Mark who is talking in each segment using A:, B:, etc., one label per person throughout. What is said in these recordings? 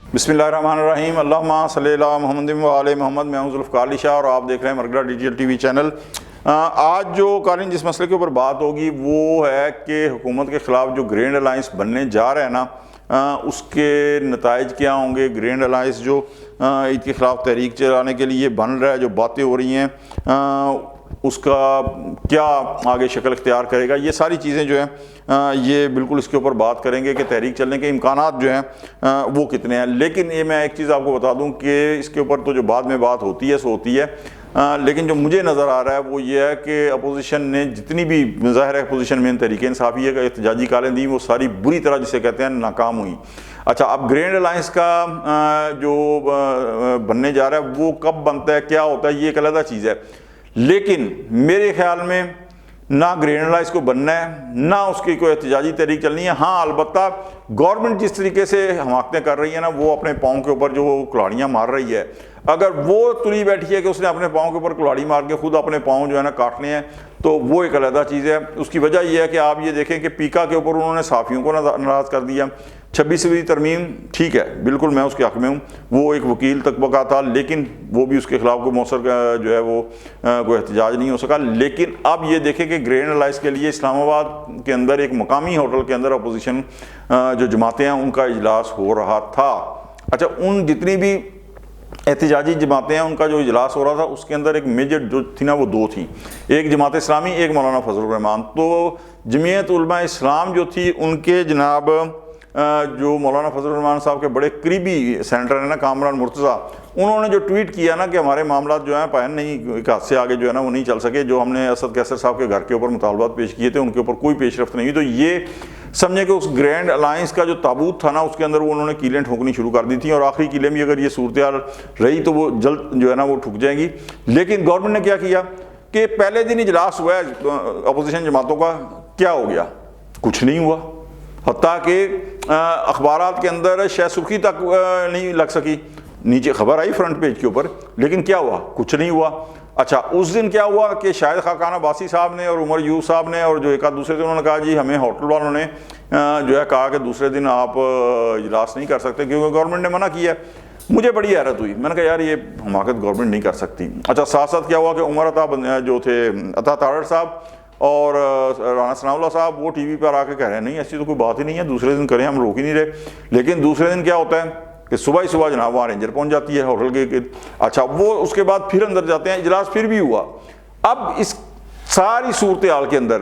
A: बिस्मिल्लाहिर्रहमानिर्रहीम अल्लाहुम्मा सल्ली अला मुहम्मद व आले मोहम्मद। मैं हूं ज़ुल्फ़िकार अली शाह और आप देख रहे हैं मरगड़ा डिजिटल टीवी चैनल। आज जो कालीन जिस मसले के ऊपर बात होगी वो है कि हुकूमत के ख़िलाफ़ जो ग्रैंड अलायंस बनने जा रहा है ना, उसके नताइज क्या होंगे। ग्रैंड अलायंस जो इसके ख़िलाफ़ तहरीक चलाने के लिए बन रहा है, जो बातें हो रही हैं, उसका क्या आगे शक्ल इख्तियार करेगा, ये सारी चीज़ें जो हैं ये बिल्कुल इसके ऊपर बात करेंगे कि तहरीक चलने के इम्कानात जो हैं वो कितने हैं। लेकिन ये मैं एक चीज़ आपको बता दूं कि इसके ऊपर तो जो बाद में बात होती है सो होती है, लेकिन जो मुझे नज़र आ रहा है वो ये है कि अपोजिशन ने जितनी भी ज़ाहिर है अपोजिशन में तहरीक इंसाफिया का एहतजाजी कालें दी वो सारी बुरी तरह जिसे कहते हैं नाकाम हुई। अच्छा, अब ग्रैंड अलायंस का जो बनने जा रहा है वो कब बनता है, क्या होता है, ये एक अलग चीज़ है। लेकिन मेरे ख्याल में ना ग्रैंड अलायंस को बनना है, ना उसकी कोई एहतजाजी तहरीक चलनी है। हाँ, अलबत्ता गवर्नमेंट जिस तरीके से हमाकतें कर रही है ना, वो अपने पाँव के ऊपर जो कुल्हाड़ियाँ मार रही है, अगर वो तुली बैठी है कि उसने अपने पाँव के ऊपर कुल्हाड़ी मार के खुद अपने पाँव जो है ना काटने हैं, तो वो एक अलग चीज़ है। उसकी वजह यह है कि आप ये देखें कि पीका के ऊपर उन्होंने साफ़ियों को नाराज़ कर दिया। 26वीं तरमीम ठीक है, बिल्कुल मैं उसके हक़ में हूँ, वो एक वकील तक बका था, लेकिन वो भी उसके ख़िलाफ़ कोई मौसर जो है वो कोई एहतजाज नहीं हो सका। लेकिन अब ये देखें कि ग्रैंड अलायंस के लिए इस्लामाबाद के अंदर एक मकामी होटल के अंदर अपोजिशन जो जमातें हैं उनका इजलास हो रहा था। अच्छा, उन जितनी भी एहतजाजी जमातें हैं उनका जो इजलास हो रहा था उसके अंदर एक मेजर जो थी ना वो दो थी, एक जमात इस्लामी, एक मौलाना फजलुर रहमान। तो जमीयत उलमा इस्लाम जो थी उनके जनाब जो मौलाना फजलुर रहमान साहब के बड़े करीबी सेनेटर हैं ना कामरान मुर्तज़ा, उन्होंने जो ट्वीट किया ना कि हमारे मामला जो हैं पायन नहीं, एक हाथ से आगे जो है ना वो नहीं चल सके, जो हमने असद कैसर साहब के घर के ऊपर मुतालबात पेश किए थे उनके ऊपर कोई पेशरफ्त नहीं हुई। तो ये समझे कि उस ग्रैंड अलायंस का जो ताबूत था ना उसके अंदर वो उन्होंने कीलें ठोकनी शुरू कर दी थी, और आखिरी कीले में अगर ये सूरत रही तो वो जल्द जो है ना वो ठुक जाएंगी। लेकिन गवर्नमेंट ने क्या किया कि पहले दिन इजलास हुआ है अपोजिशन जमातों का, क्या हो गया, कुछ नहीं हुआ। हत्ता कि अखबारात के अंदर शायद सुर्खी तक नहीं लग सकी, नीचे खबर आई फ्रंट पेज के ऊपर, लेकिन क्या हुआ, कुछ नहीं हुआ। अच्छा, उस दिन क्या हुआ कि शायद खाकान अब्बासी साहब ने और उमर यूब साहब ने और जो एक आध दूसरे से उन्होंने कहा जी हमें होटल वालों ने जो है कहा कि दूसरे दिन आप इजलास नहीं कर सकते क्योंकि गवर्नमेंट ने मना किया। मुझे बड़ी हैरत हुई, मैंने कहा यार ये हमाकत गवर्नमेंट नहीं कर सकती। अच्छा, साथ साथ क्या हुआ कि उमर अता जो थे अता तारड़ साहब और राना सनाउल्लाह साहब वो टीवी पर आके कह रहे हैं नहीं ऐसी तो कोई बात ही नहीं है, दूसरे दिन करें, हम रोक ही नहीं रहे। लेकिन दूसरे दिन क्या होता है कि सुबह ही सुबह जनाब वहाँ रेंजर पहुँच जाती है होटल के। अच्छा, वो उसके बाद फिर अंदर जाते हैं, इजलास फिर भी हुआ। अब इस सारी सूरत हाल के अंदर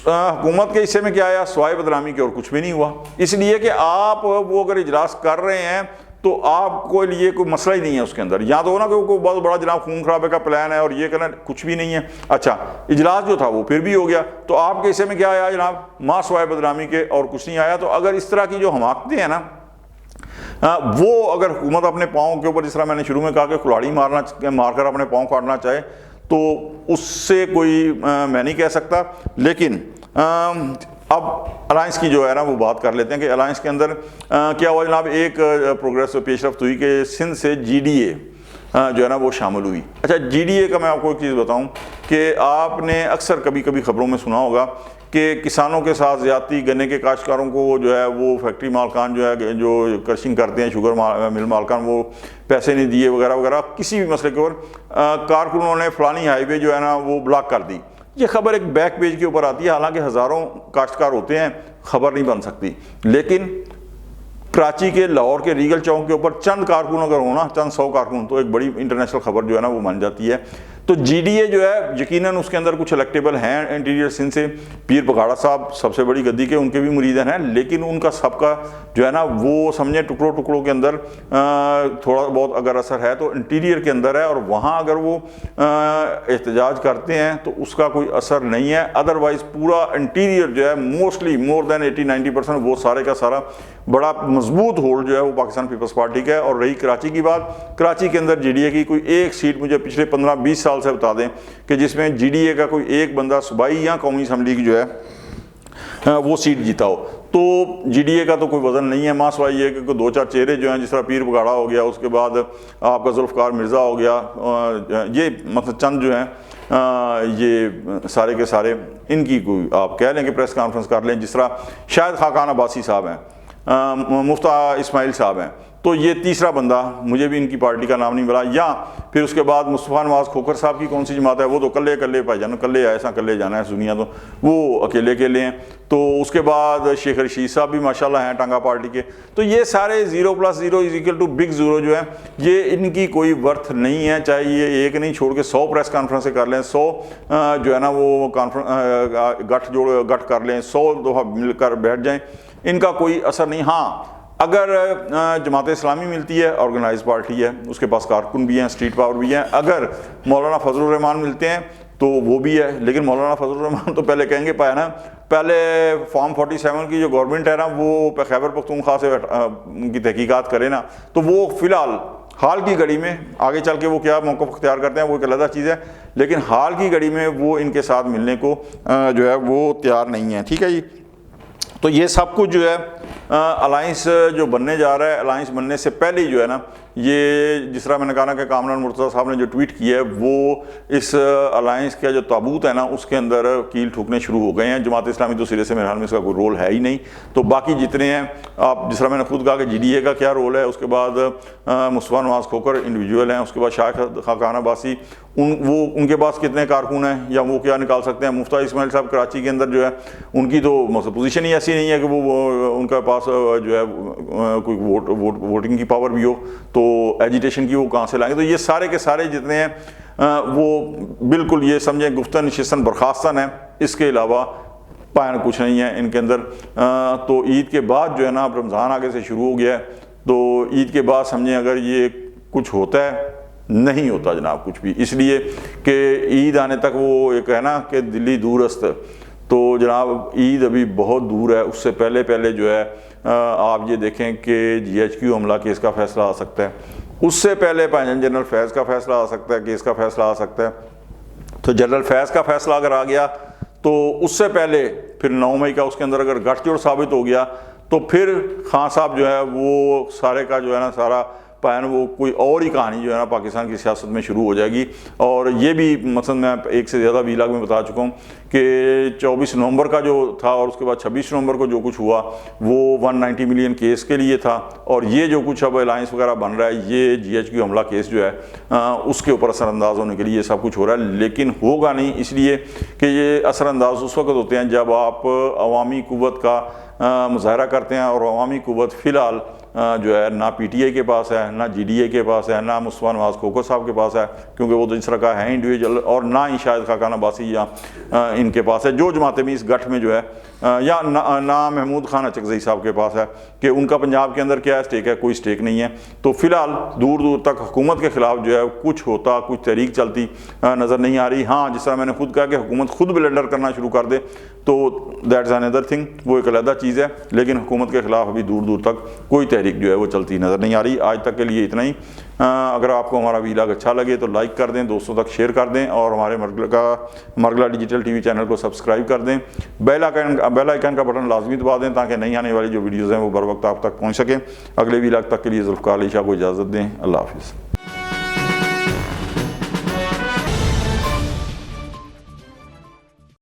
A: हुकूमत के हिस्से में क्या आया, स्वाय बदनामी के और कुछ भी नहीं हुआ। इसलिए कि आप वो अगर इजलास कर रहे हैं तो आपको लिए कोई मसला ही नहीं है उसके अंदर, या तो ना कि कोई बहुत बड़ा जनाब खून खराबे का प्लान है और ये करना, कुछ भी नहीं है। अच्छा, इजलास जो था वो फिर भी हो गया, तो आपके हिस्से में क्या आया जनाब, मां स्वाय बदनामी के और कुछ नहीं आया। तो अगर इस तरह की जो हमाकतें हैं ना वो अगर हुकूमत अपने पाँव के ऊपर, जिस तरह मैंने शुरू में कहा कि कुल्हाड़ी मारकर अपने पाँव काटना चाहे, तो उससे कोई मैं नहीं कह सकता। लेकिन अब अलायंस की जो है ना वो बात कर लेते हैं कि अलायंस के अंदर क्या हुआ जनाब। एक प्रोग्रेस पेशरफ्त हुई कि सिंध से GDA जो है ना वो शामिल हुई। अच्छा, GDA का मैं आपको एक चीज़ बताऊं कि आपने अक्सर कभी कभी ख़बरों में सुना होगा कि किसानों के साथ ज़्यादती, गन्ने के काश्तकारों को जो है वो फैक्ट्री मालकान जो है जो क्रशिंग करते हैं, शुगर मिल मालकान, वो पैसे नहीं दिए वगैरह वगैरह, किसी भी मसले के ऊपर कारकुनों ने फ़लानी हाईवे जो है ना वो ब्लॉक कर दी। ये खबर एक बैक पेज के ऊपर आती है, हालांकि हज़ारों काश्तकार होते हैं, खबर नहीं बन सकती। लेकिन कराची के लाहौर के रीगल चौक के ऊपर चंद कारकुन अगर होना, चंद 100 कारकुन, तो एक बड़ी इंटरनेशनल खबर जो है ना वो मान जाती है। तो GDA जो है यकीनन उसके अंदर कुछ इलेक्टेबल हैं इंटीरियर सिंध से, पीर बघाड़ा साहब सबसे बड़ी गद्दी के, उनके भी मुरीदन हैं, लेकिन उनका सबका जो है ना वो समझे टुकड़ों टुकड़ों के अंदर थोड़ा बहुत अगर असर है तो इंटीरियर के अंदर है, और वहाँ अगर वो एहतजाज करते हैं तो उसका कोई असर नहीं है। अदरवाइज़ पूरा इंटीरियर जो है मोस्टली मोर देन 80-90% वो सारे का सारा बड़ा मजबूत होल्ड जो है वो पाकिस्तान पीपल्स पार्टी का है। और रही कराची की बात, कराची के अंदर GDA की कोई एक सीट मुझे पिछले 15-20 साल से बता दें कि जिसमें GDA का कोई एक बंदा सूबाई या कौमी असम्बली की जो है वो सीट जीता हो। तो GDA का तो कोई वजन नहीं है, मास वाई है कि 2-4 चेहरे जो हैं, जिस तरह पीर बघाड़ा हो गया, उसके बाद आपका जुल्फ़िकार मिर्ज़ा हो गया, ये मतलब चंद जो हैं ये सारे के सारे, इनकी कोई आप कह लें कि प्रेस कॉन्फ्रेंस कर लें, जिस तरह शायद खाकान अब्बासी साहब हैं, मुफ्ता इस्माइल साहब हैं, تو یہ تیسرا بندہ، مجھے بھی ان کی پارٹی کا نام نہیں ملا. یا پھر اس کے بعد مصطفیٰ نواز کھوکھر صاحب کی کون سی جماعت ہے، وہ تو کلے بھائی جان، کلے ایسا کلے جانا ہے دنیا، تو وہ اکیلے ہیں. تو اس کے بعد شیخ رشید صاحب بھی ماشاءاللہ ہیں ٹانگا پارٹی کے. تو یہ سارے 0+0 = بگ زیرو جو ہے، یہ ان کی کوئی ورتھ نہیں ہے. چاہے یہ ایک نہیں چھوڑ کے 100 پریس کانفرنسیں کر لیں، 100 جو ہے نا وہ گٹھ کر لیں، 100 دفعہ مل کر بیٹھ جائیں، ان کا کوئی اثر نہیں. ہاں اگر جماعت اسلامی ملتی ہے، آرگنائز پارٹی ہے، اس کے پاس کارکن بھی ہیں، اسٹریٹ پاور بھی ہیں. اگر مولانا فضل الرحمان ملتے ہیں تو وہ بھی ہے، لیکن مولانا فضل الرحمان تو پہلے کہیں گے پایا نا، پہلے فارم 47 کی جو گورنمنٹ ہے نا، وہ خیبر پختونخوا سے ان کی تحقیقات کرے نا، تو وہ فی الحال حال کی گھڑی میں، آگے چل کے وہ کیا موقف اختیار کرتے ہیں وہ ایک علیحدہ چیز ہے، لیکن حال کی گھڑی میں وہ ان کے ساتھ ملنے کو جو ہے وہ تیار نہیں ہے. ٹھیک ہے جی. تو یہ سب کچھ جو ہے الائنس جو بننے جا رہا ہے، الائنس بننے سے پہلے ہی جو ہے نا، یہ جس طرح میں نے کہا نا کہ کامران مرتضیٰ صاحب نے جو ٹویٹ کیا ہے، وہ اس الائنس کا جو تابوت ہے نا اس کے اندر کیل ٹھوکنے شروع ہو گئے ہیں. جماعت اسلامی تو سرے سے میرے حال میں اس کا کوئی رول ہے ہی نہیں. تو باقی جتنے ہیں، آپ جس طرح میں نے خود کہا کہ GDA کا کیا رول ہے، اس کے بعد مصطفیٰ نواز کھوکھر انڈیویجول ہیں، اس کے بعد شاہ خاقان عباسی، ان کے پاس کتنے کارکن ہیں یا وہ کیا نکال سکتے ہیں. مفتیٰ اسماعیل صاحب کراچی کے اندر جو ہے، ان کی تو پوزیشن ہی ایسی نہیں ہے کہ وہ ان کے پاس جو ہے کوئی ووٹنگ کی پاور بھی ہو، تو ایجیٹیشن کی وہ کہاں سے لائیں گے. تو یہ سارے کے سارے جتنے ہیں وہ بالکل یہ سمجھیں گفتن نشستن برخاستن ہے، اس کے علاوہ پائن کچھ نہیں ہے ان کے اندر. تو عید کے بعد جو ہے نا، اب رمضان آگے سے شروع ہو گیا ہے، تو عید کے بعد سمجھیں اگر یہ کچھ ہوتا ہے، نہیں ہوتا جناب کچھ بھی، اس لیے کہ عید آنے تک وہ ایک ہے نا کہ دلی دور است. تو جناب عید ابھی بہت دور ہے. اس سے پہلے جو ہے آپ یہ دیکھیں کہ GHQ حملہ کیس کا فیصلہ آ سکتا ہے، اس سے پہلے پائن جنرل فیض کا فیصلہ آ سکتا ہے، کیس کا فیصلہ آ سکتا ہے. تو جنرل فیض کا فیصلہ اگر آ گیا تو اس سے پہلے پھر 9 مئی کا اس کے اندر اگر گٹھ جوڑ ثابت ہو گیا تو پھر خان صاحب جو ہے وہ سارے کا جو ہے نا سارا پائن وہ کوئی اور ہی کہانی جو ہے نا پاکستان کی سیاست میں شروع ہو جائے گی. اور یہ بھی مثلا میں ایک سے زیادہ ویلاگ میں بتا چکا ہوں کہ 24 نومبر کا جو تھا اور اس کے بعد 26 نومبر کو جو کچھ ہوا وہ 190 ملین کیس کے لیے تھا، اور یہ جو کچھ اب الائنس وغیرہ بن رہا ہے، یہ GHQ حملہ کیس جو ہے اس کے اوپر اثر انداز ہونے کے لیے یہ سب کچھ ہو رہا ہے. لیکن ہوگا نہیں، اس لیے کہ یہ اثر انداز اس وقت ہوتے ہیں جب آپ عوامی قوت کا مظاہرہ کرتے ہیں، اور عوامی قوت فی الحال جو ہے نہ PTI کے پاس ہے، نہ GDA کے پاس ہے، نہ مصطفیٰ نواز کھوکھر صاحب کے پاس ہے، کیونکہ وہ تو اس طرح کا ہے انڈیویجول، اور نہ ہی شاید خاقان عباسی یا ان کے پاس ہے، جو جماعتیں بھی اس گٹھ میں جو ہے، یا نہ محمود خان اچکزئی صاحب کے پاس ہے کہ ان کا پنجاب کے اندر کیا اسٹیک ہے، کوئی اسٹیک نہیں ہے. تو فی الحال دور تک حکومت کے خلاف جو ہے کچھ ہوتا، کچھ تحریک چلتی نظر نہیں آ رہی. ہاں جس طرح میں نے خود کہا کہ حکومت خود بلنڈر کرنا شروع کر دے تو دیٹس another thing، وہ ایک علیحدہ چیز ہے، لیکن حکومت کے خلاف ابھی دور تک کوئی تحریک جو ہے وہ چلتی نظر نہیں آ رہی. آج تک کے لیے اتنا ہی. اگر آپ کو ہمارا ویلاگ اچھا لگے تو لائک کر دیں، دوستوں تک شیئر کر دیں، اور ہمارے مرگلا ڈیجیٹل TV چینل کو سبسکرائب کر دیں. بیل آئیکن کا بٹن لازمی دبا دیں تاکہ نئی آنے والی جو ویڈیوز ہیں وہ بر وقت آپ تک پہنچ سکیں. اگلے ویلاگ تک کے لیے ذوالفقار علی شاہ کو اجازت دیں. اللہ حافظ.